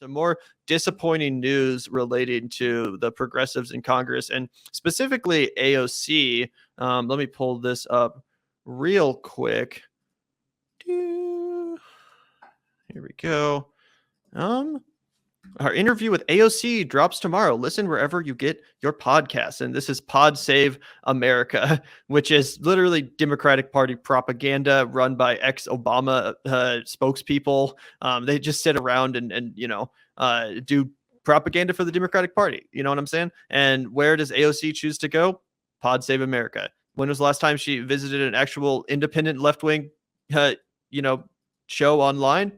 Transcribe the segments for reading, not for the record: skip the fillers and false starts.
Some more disappointing news relating to the progressives in Congress and specifically AOC. Let me pull this up real quick. Here we go. Our interview with AOC drops tomorrow. Listen wherever you get your podcasts. And this is Pod Save America, which is literally Democratic Party propaganda run by ex-Obama spokespeople. They just sit around and do propaganda for the Democratic Party. You know what I'm saying? And where does AOC choose to go? Pod Save America. When was the last time she visited an actual independent left-wing, show online?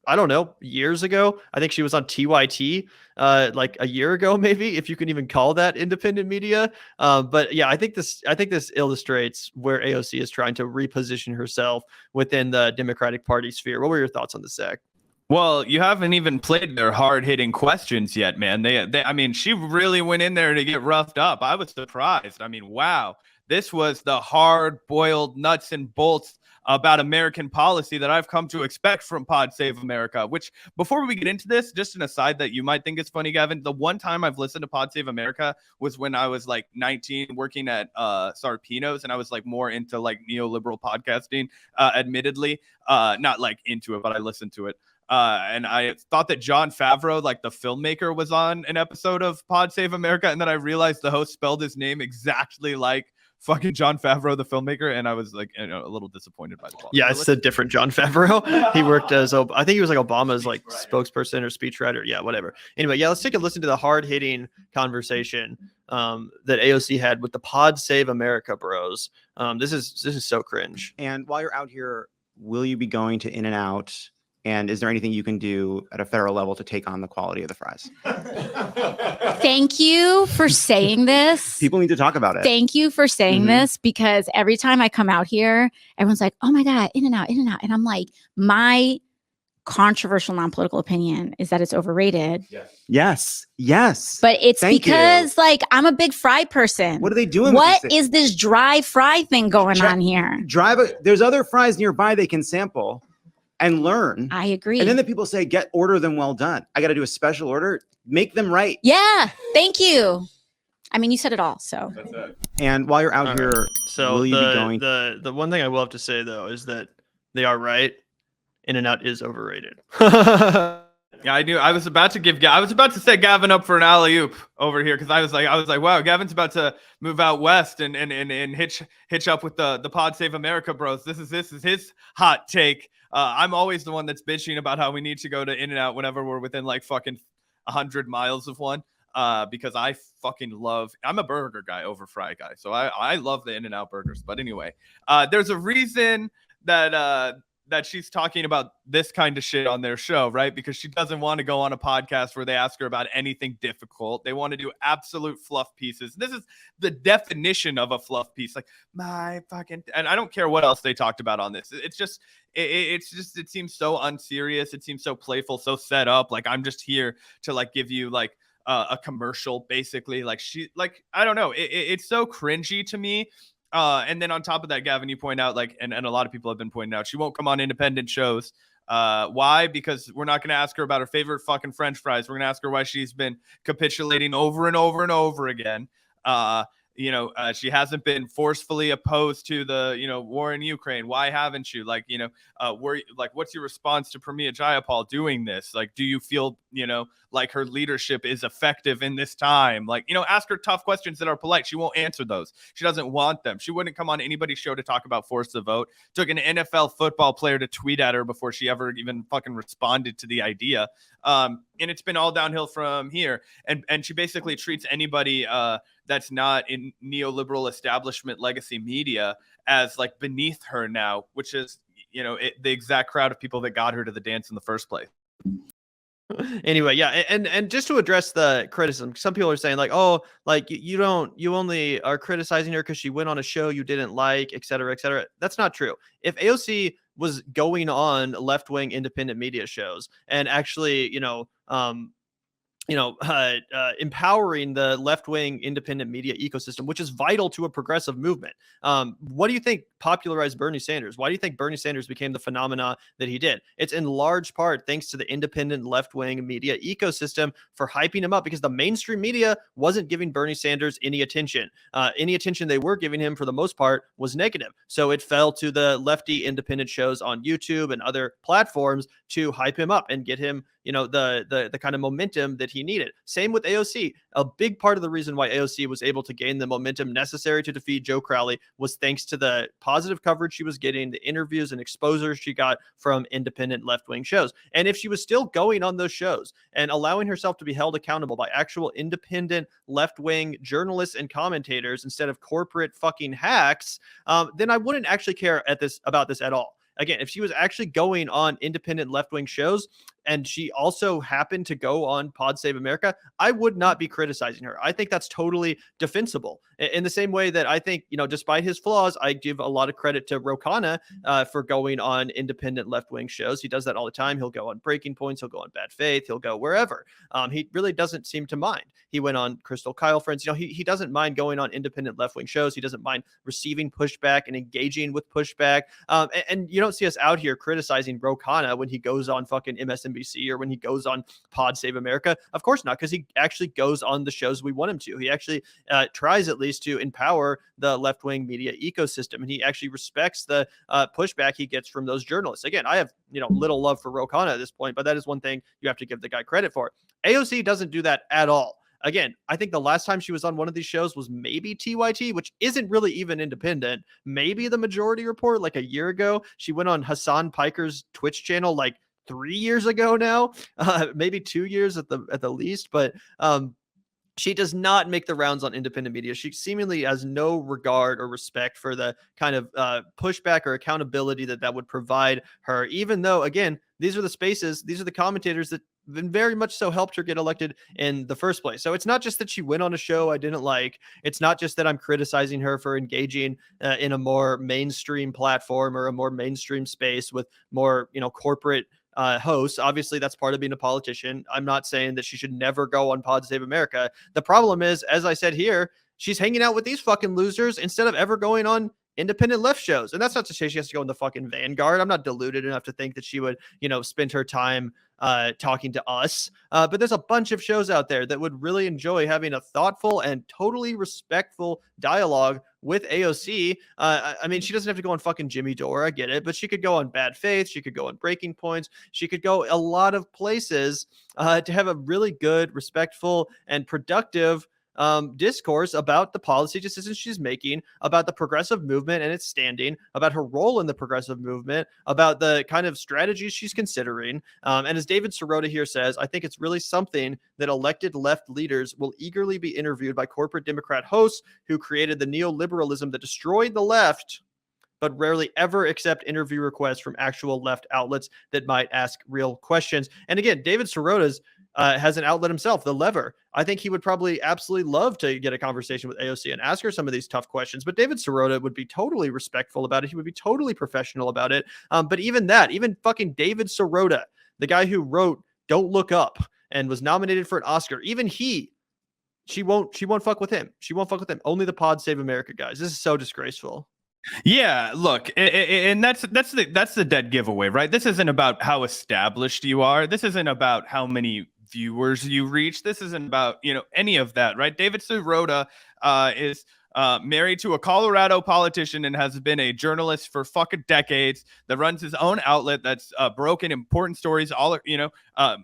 I don't know, years ago. I think she was on TYT like a year ago, maybe, if you can even call that independent media. But yeah, I think this illustrates where AOC is trying to reposition herself within the Democratic Party sphere. What were your thoughts on this, Zach? Well, you haven't even played their hard-hitting questions yet, man. I mean, she really went in there to get roughed up. I was surprised. I mean, wow. This was the hard-boiled nuts and bolts about American policy that I've come to expect from Pod Save America, which before we get into this, just an aside that you might think is funny, Gavin, the one time I've listened to Pod Save America was when I was like 19 working at Sarpino's, and I was like more into like neoliberal podcasting, admittedly, not like into it, but I listened to it. And I thought that Jon Favreau, like the filmmaker, was on an episode of Pod Save America, and then I realized the host spelled his name exactly like fucking Jon Favreau, the filmmaker, and I was like, a little disappointed by the quality. Yeah, it's a different Jon Favreau. He worked as, I think he was like Obama's like spokesperson or speechwriter. Yeah, whatever. Anyway, yeah, let's take a listen to the hard-hitting conversation that AOC had with the Pod Save America bros. This is so cringe. And while you're out here, will you be going to In-N-Out? And is there anything you can do at a federal level to take on the quality of the fries? Thank you for saying this. People need to talk about it. Thank you for saying this, because every time I come out here, everyone's like, oh my God, In-N-Out, In-N-Out. And I'm like, my controversial non-political opinion is that it's overrated. Yes. But it's because like I'm a big fry person. What are they doing? What is this dry fry thing going on here? There's other fries nearby they can sample and learn. I agree. And then the people say, order them well done. I got to do a special order. Make them right. Yeah. Thank you. I mean, you said it all. So. That's it. And while you're out here, so will you be going? The one thing I will have to say though is that they are right. In-N-Out is overrated. Yeah, I knew. I was about to set Gavin up for an alley-oop over here, because I was like, wow, Gavin's about to move out west and hitch up with the Pod Save America bros. This is his hot take. I'm always the one that's bitching about how we need to go to In-N-Out whenever we're within like fucking 100 miles of one. Because I fucking I'm a burger guy over fry guy. So I love the In-N-Out burgers. But anyway, there's a reason that she's talking about this kind of shit on their show, right? Because she doesn't want to go on a podcast where they ask her about anything difficult. They want to do absolute fluff pieces. This is the definition of a fluff piece. Like and I don't care what else they talked about on this. It's just, it seems so unserious. It seems so playful, so set up. Like I'm just here to like give you like a commercial, basically. Like I don't know. It's so cringy to me. And then on top of that, Gavin, you point out like, and a lot of people have been pointing out, she won't come on independent shows. Why? Because we're not going to ask her about her favorite fucking French fries. We're going to ask her why she's been capitulating over and over and over again. She hasn't been forcefully opposed to the, war in Ukraine. Why haven't you? Like, what's your response to Pramila Jayapal doing this? Like, do you feel, like her leadership is effective in this time? Like, ask her tough questions that are polite. She won't answer those. She doesn't want them. She wouldn't come on anybody's show to talk about force the vote. Took an NFL football player to tweet at her before she ever even fucking responded to the idea. And it's been all downhill from here. And she basically treats anybody that's not in neoliberal establishment legacy media as like beneath her now, which is, the exact crowd of people that got her to the dance in the first place. Anyway, yeah, and just to address the criticism, some people are saying like, oh, like you only are criticizing her because she went on a show you didn't like, et cetera, et cetera. That's not true. If AOC was going on left-wing independent media shows and actually, empowering the left-wing independent media ecosystem, which is vital to a progressive movement. What do you think popularized Bernie Sanders? Why do you think Bernie Sanders became the phenomena that he did? It's in large part thanks to the independent left-wing media ecosystem for hyping him up, because the mainstream media wasn't giving Bernie Sanders any attention. Any attention they were giving him, for the most part, was negative. So it fell to the lefty independent shows on YouTube and other platforms to hype him up and get him, the kind of momentum that he needed. Same with AOC. A big part of the reason why AOC was able to gain the momentum necessary to defeat Joe Crowley was thanks to the positive coverage she was getting, the interviews and exposures she got from independent left-wing shows. And if she was still going on those shows and allowing herself to be held accountable by actual independent left-wing journalists and commentators instead of corporate fucking hacks, then I wouldn't actually care about this at all. Again, if she was actually going on independent left-wing shows and she also happened to go on Pod Save America, I would not be criticizing her. I think that's totally defensible. In the same way that I think, despite his flaws, I give a lot of credit to Ro Khanna for going on independent left-wing shows. He does that all the time. He'll go on Breaking Points. He'll go on Bad Faith. He'll go wherever. He really doesn't seem to mind. He went on Crystal Kyle Friends. He doesn't mind going on independent left-wing shows. He doesn't mind receiving pushback and engaging with pushback. And you don't see us out here criticizing Ro Khanna when he goes on fucking MSNBC or when he goes on Pod Save America. Of course not, because he actually goes on the shows we want him to. He actually tries at least to empower the left-wing media ecosystem, and he actually respects the pushback he gets from those journalists. Again, I have little love for Ro Khanna at this point, but that is one thing you have to give the guy credit for. AOC doesn't do that at all. Again, I think the last time she was on one of these shows was maybe TYT, which isn't really even independent. Maybe the Majority Report, like a year ago. She went on Hassan Piker's Twitch channel like 3 years ago now, maybe 2 years at the least. But she does not make the rounds on independent media. She seemingly has no regard or respect for the kind of pushback or accountability that would provide her, even though, again, these are the spaces, these are the commentators that very much so helped her get elected in the first place. So it's not just that she went on a show I didn't like. It's not just that I'm criticizing her for engaging in a more mainstream platform or a more mainstream space with more, corporate hosts. Obviously, that's part of being a politician. I'm not saying that she should never go on Pod Save America. The problem is, as I said here, she's hanging out with these fucking losers instead of ever going on independent left shows. And that's not to say she has to go in the fucking Vanguard. I'm not deluded enough to think that she would, spend her time talking to us. But there's a bunch of shows out there that would really enjoy having a thoughtful and totally respectful dialogue with AOC. I mean, she doesn't have to go on fucking Jimmy Dore. I get it. But she could go on Bad Faith. She could go on Breaking Points. She could go a lot of places to have a really good, respectful, and productive discourse about the policy decisions she's making, about the progressive movement and its standing, about her role in the progressive movement, about the kind of strategies she's considering. And as David Sirota here says, I think it's really something that elected left leaders will eagerly be interviewed by corporate Democrat hosts who created the neoliberalism that destroyed the left, but rarely ever accept interview requests from actual left outlets that might ask real questions. And again, David Sirota's has an outlet himself, The Lever. I think he would probably absolutely love to get a conversation with AOC and ask her some of these tough questions, but David Sirota would be totally respectful about it. He would be totally professional about it. But even fucking David Sirota, the guy who wrote Don't Look Up and was nominated for an Oscar, even she won't fuck with him. She won't fuck with him. Only the Pod Save America guys. This is so disgraceful. Yeah, look, and that's the dead giveaway, right? This isn't about how established you are. This isn't about how many viewers you reach. This isn't about, any of that, right? David Sirota is married to a Colorado politician and has been a journalist for fucking decades, that runs his own outlet that's broken important stories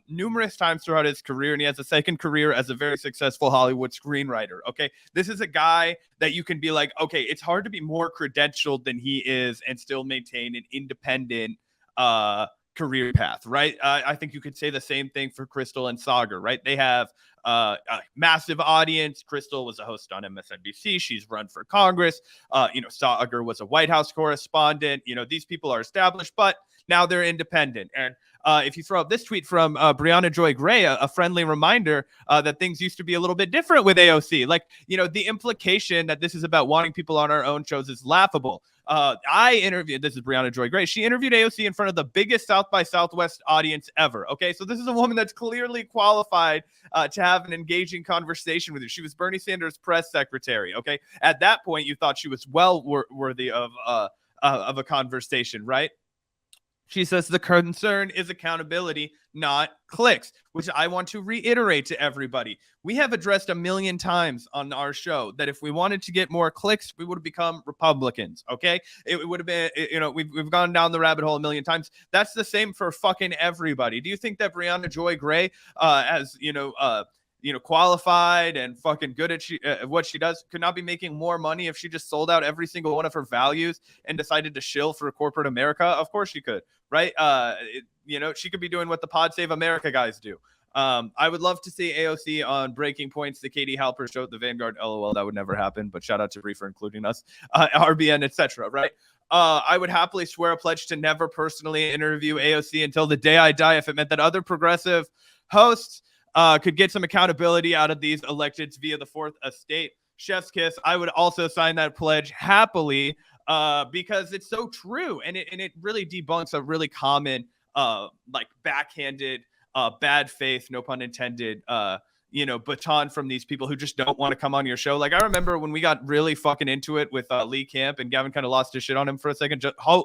numerous times throughout his career. And he has a second career as a very successful Hollywood screenwriter. Okay. This is a guy that you can be like, okay, it's hard to be more credentialed than he is and still maintain an independent career path, right? I think you could say the same thing for Crystal and Sagar, right? They have a massive audience. Crystal was a host on MSNBC. She's run for Congress. Sagar was a White House correspondent. These people are established, but now they're independent. And if you throw up this tweet from Brianna Joy Gray, a friendly reminder that things used to be a little bit different with AOC. Like, the implication that this is about wanting people on our own shows is laughable. I interviewed, this is Brianna Joy Gray. She interviewed AOC in front of the biggest South by Southwest audience ever. Okay. So this is a woman that's clearly qualified to have an engaging conversation with you. She was Bernie Sanders' press secretary. Okay. At that point, you thought she was well worthy of a conversation, right? She says the concern is accountability, not clicks, which I want to reiterate to everybody. We have addressed a million times on our show that if we wanted to get more clicks, we would have become Republicans. Okay. It would have been, we've gone down the rabbit hole a million times. That's the same for fucking everybody. Do you think that Brianna Joy Gray, as qualified and fucking good at what she does, could not be making more money if she just sold out every single one of her values and decided to shill for corporate America? Of course she could, right? She could be doing what the Pod Save America guys do. I would love to see AOC on Breaking Points, the Katie Halper show, the Vanguard. LOL, that would never happen, but shout out to Bree for including us, RBN, etc. Right? I would happily swear a pledge to never personally interview AOC until the day I die if it meant that other progressive hosts could get some accountability out of these electeds via the fourth estate. Chef's kiss. I would also sign that pledge happily because it's so true. And it really debunks a really common, backhanded, bad faith, no pun intended, baton from these people who just don't want to come on your show. Like, I remember when we got really fucking into it with Lee Camp and Gavin kind of lost his shit on him for a second,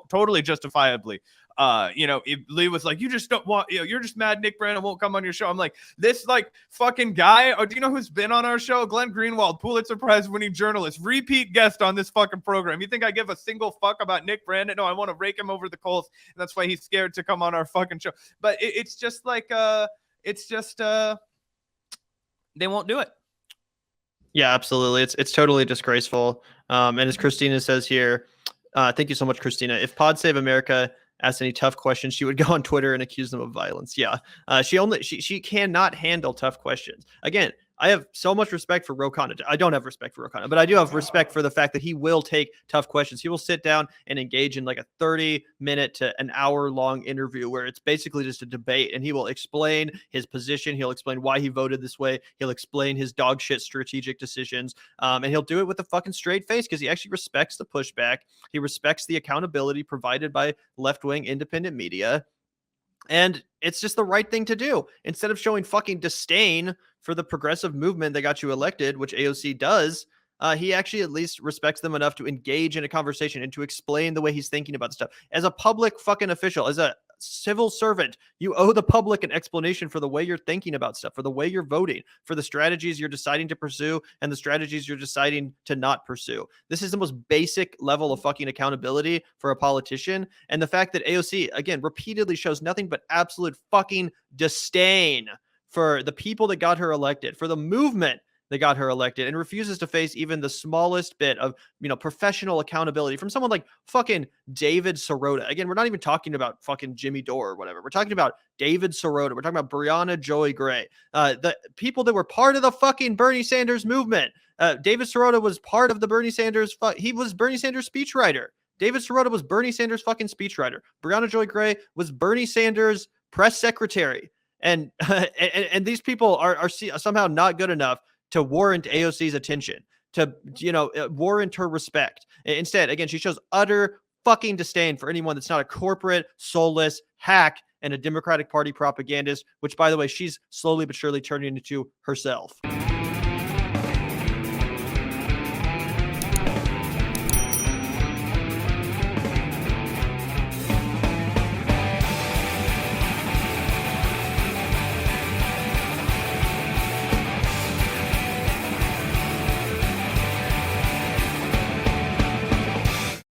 totally justifiably. Lee was like, you just don't want, you're just mad Nick Brandon won't come on your show. I'm like, this fucking guy, do you know who's been on our show? Glenn Greenwald, Pulitzer Prize winning journalist, repeat guest on this fucking program. You think I give a single fuck about Nick Brandon? No, I want to rake him over the coals. And that's why he's scared to come on our fucking show. But it's just they won't do it. Yeah, absolutely. It's totally disgraceful. And as Christina says here, thank you so much, Christina. If Pod Save America asked any tough questions, she would go on Twitter and accuse them of violence. Yeah. She cannot handle tough questions. Again, I have so much respect for Ro Khanna. I don't have respect for Ro Khanna, but I do have respect for the fact that he will take tough questions. He will sit down and engage in like a 30-minute to an hour-long interview where it's basically just a debate, and he will explain his position. He'll explain why he voted this way. He'll explain his dog shit strategic decisions, and he'll do it with a fucking straight face because he actually respects the pushback. He respects the accountability provided by left-wing independent media. And it's just the right thing to do. Instead of showing fucking disdain for the progressive movement that got you elected, which AOC does, he actually at least respects them enough to engage in a conversation and to explain the way he's thinking about stuff. As a public fucking official, as a civil servant, you owe the public an explanation for the way you're thinking about stuff, for the way you're voting, for the strategies you're deciding to pursue and the strategies you're deciding to not pursue. This is the most basic level of fucking accountability for a politician. And the fact that AOC, again, repeatedly shows nothing but absolute fucking disdain for the people that got her elected, for the movement that got her elected, and refuses to face even the smallest bit of, professional accountability from someone like fucking David Sirota. Again, we're not even talking about fucking Jimmy Dore or whatever. We're talking about David Sirota. We're talking about Brianna Joy Gray, the people that were part of the fucking Bernie Sanders movement. David Sirota was part of the Bernie Sanders. He was Bernie Sanders speechwriter. David Sirota was Bernie Sanders fucking speechwriter. Brianna Joy Gray was Bernie Sanders press secretary. And these people are somehow not good enough to warrant AOC's attention, to, warrant her respect. Instead, again, she shows utter fucking disdain for anyone that's not a corporate, soulless hack and a Democratic Party propagandist, which, by the way, she's slowly but surely turning into herself.